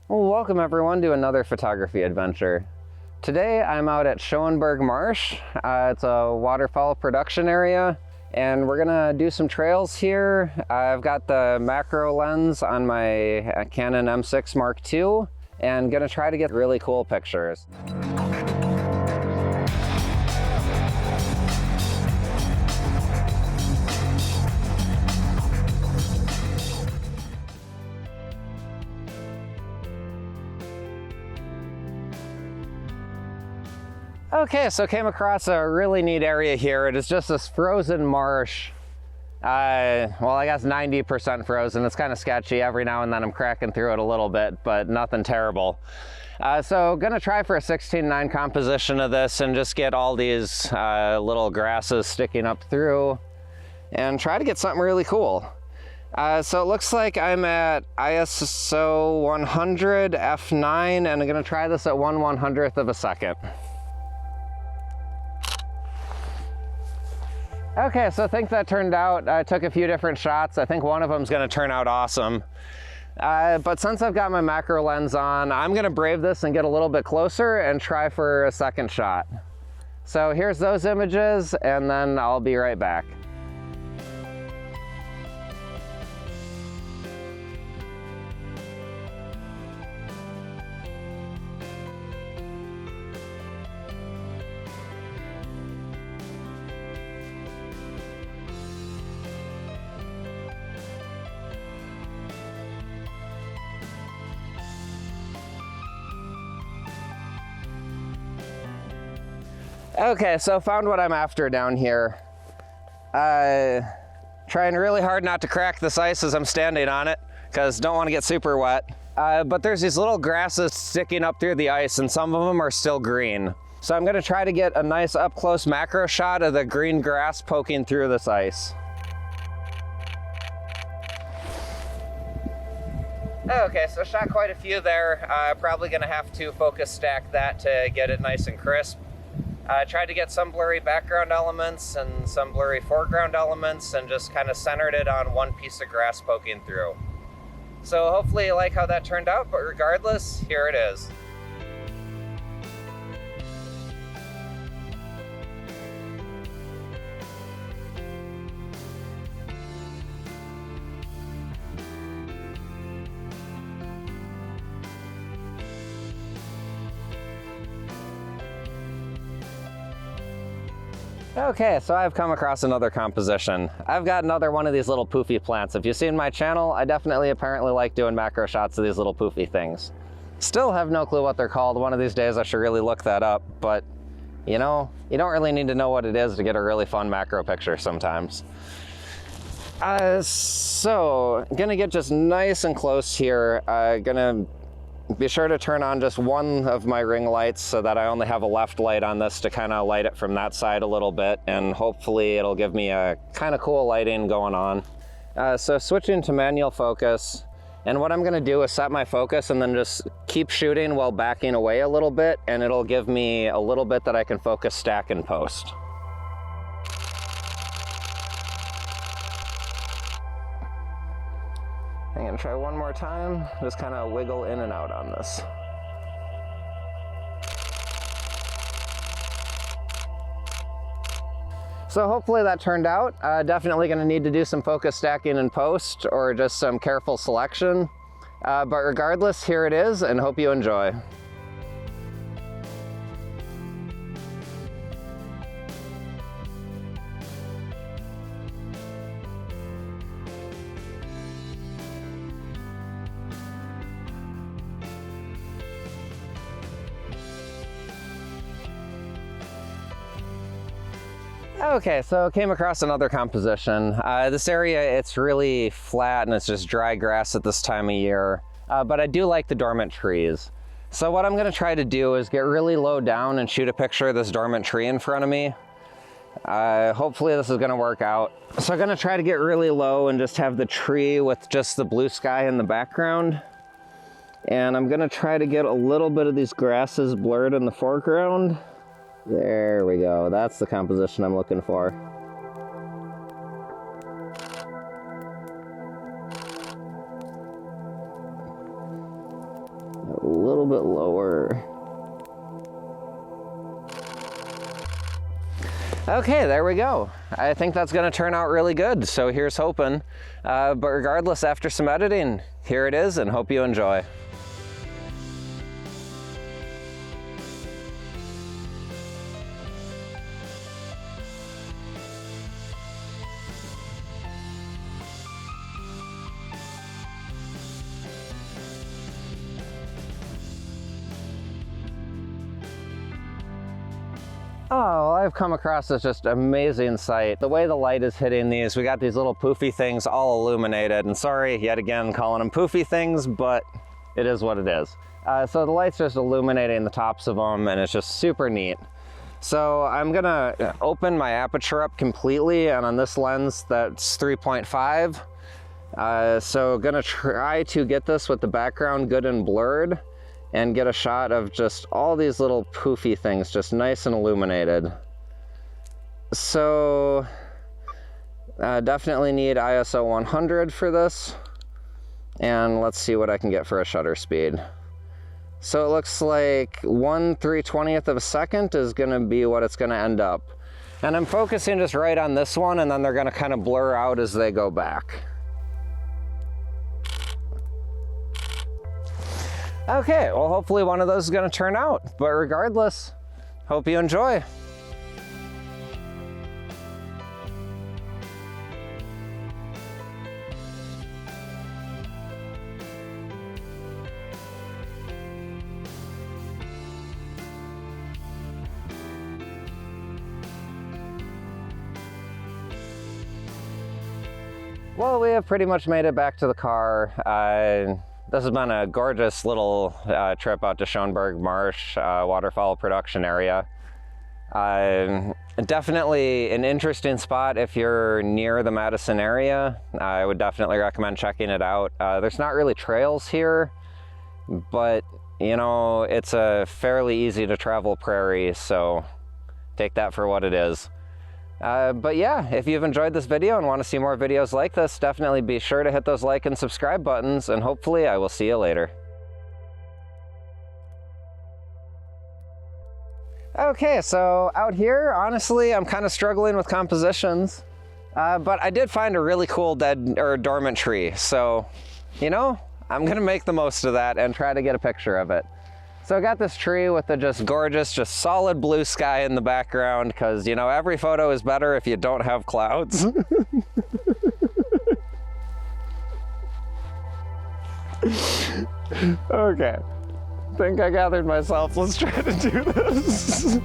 Well, welcome everyone to another photography adventure. Today I'm out at Schoeneberg Marsh. It's a waterfowl production area, and we're gonna do some trails here. I've got the macro lens on my Canon M6 Mark II and gonna try to get really cool pictures. Okay, so came across a really neat area here. It is just this frozen marsh. Well, I guess 90% frozen. It's kind of sketchy. Every now and then I'm cracking through it a little bit, but nothing terrible. So gonna try for a 16:9 composition of this and just get all these little grasses sticking up through and try to get something really cool. So it looks like I'm at ISO 100 f9 and I'm gonna try this at 1/100th of a second. Okay, so I think that turned out. I took a few different shots. I think one of them is gonna turn out awesome. But since I've got my macro lens on, I'm gonna brave this and get a little bit closer and try for a second shot. So here's those images, and then I'll be right back. Okay, so found what I'm after down here. Trying really hard not to crack this ice as I'm standing on it, because don't want to get super wet. But there's these little grasses sticking up through the ice, and some of them are still green. So I'm gonna try to get a nice up close macro shot of the green grass poking through this ice. Okay, so shot quite a few there. Probably gonna have to focus stack that to get it nice and crisp. Tried to get some blurry background elements and some blurry foreground elements and just kind of centered it on one piece of grass poking through. So hopefully you like how that turned out, but regardless, here it is. Okay, so I've come across another composition. I've got another one of these little poofy plants. If you've seen my channel, I definitely apparently like doing macro shots of these little poofy things. Still have no clue what they're called. One of these days I should really look that up, but you know, you don't really need to know what it is to get a really fun macro picture sometimes. So gonna get just nice and close here. Gonna be sure to turn on just one of my ring lights so that I only have a left light on this to kind of light it from that side a little bit, and hopefully it'll give me a kind of cool lighting going on. So switching to manual focus, and what I'm gonna do is set my focus and then just keep shooting while backing away a little bit, and it'll give me a little bit that I can focus stack and post. I'm gonna try one more time, just kind of wiggle in and out on this. So hopefully that turned out. Definitely gonna need to do some focus stacking in post or just some careful selection. But regardless, here it is, and hope you enjoy. Okay, so came across another composition. This area, it's really flat and it's just dry grass at this time of year, but I do like the dormant trees. So what I'm gonna try to do is get really low down and shoot a picture of this dormant tree in front of me. Hopefully this is gonna work out. So I'm gonna try to get really low and just have the tree with just the blue sky in the background. And I'm gonna try to get a little bit of these grasses blurred in the foreground. There we go, that's the composition I'm looking for. a little bit lower. Okay, there we go. I think that's gonna turn out really good, so here's hoping. But regardless, after some editing, here it is, and hope you enjoy. Oh, I've come across this just amazing sight. The way the light is hitting these, we got these little poofy things all illuminated. And sorry, yet again, calling them poofy things, but it is what it is. So the light's just illuminating the tops of them, and it's just super neat. So I'm gonna open my aperture up completely, and on this lens, that's 3.5. So gonna try to get this with the background good and blurred, and get a shot of just all these little poofy things, just nice and illuminated. So definitely need ISO 100 for this. And let's see what I can get for a shutter speed. So it looks like 1/320th of a second is gonna be what it's gonna end up. And I'm focusing just right on this one, and then they're gonna kind of blur out as they go back. Okay, well, hopefully one of those is gonna turn out, but regardless, hope you enjoy. Well, we have pretty much made it back to the car. This has been a gorgeous little trip out to Schoeneberg Marsh, waterfowl production area. Definitely an interesting spot if you're near the Madison area. I would definitely recommend checking it out. There's not really trails here, but you know, it's a fairly easy to travel prairie, so take that for what it is. But yeah, if you've enjoyed this video and want to see more videos like this, definitely be sure to hit those like and subscribe buttons, and hopefully I will see you later. Okay, so out here, honestly, I'm kind of struggling with compositions, but I did find a really cool dead or dormant tree, so, you know, I'm gonna make the most of that and try to get a picture of it. So I got this tree with the just gorgeous, just solid blue sky in the background, because, you know, every photo is better if you don't have clouds. Okay, think I gathered myself. Let's try to do this.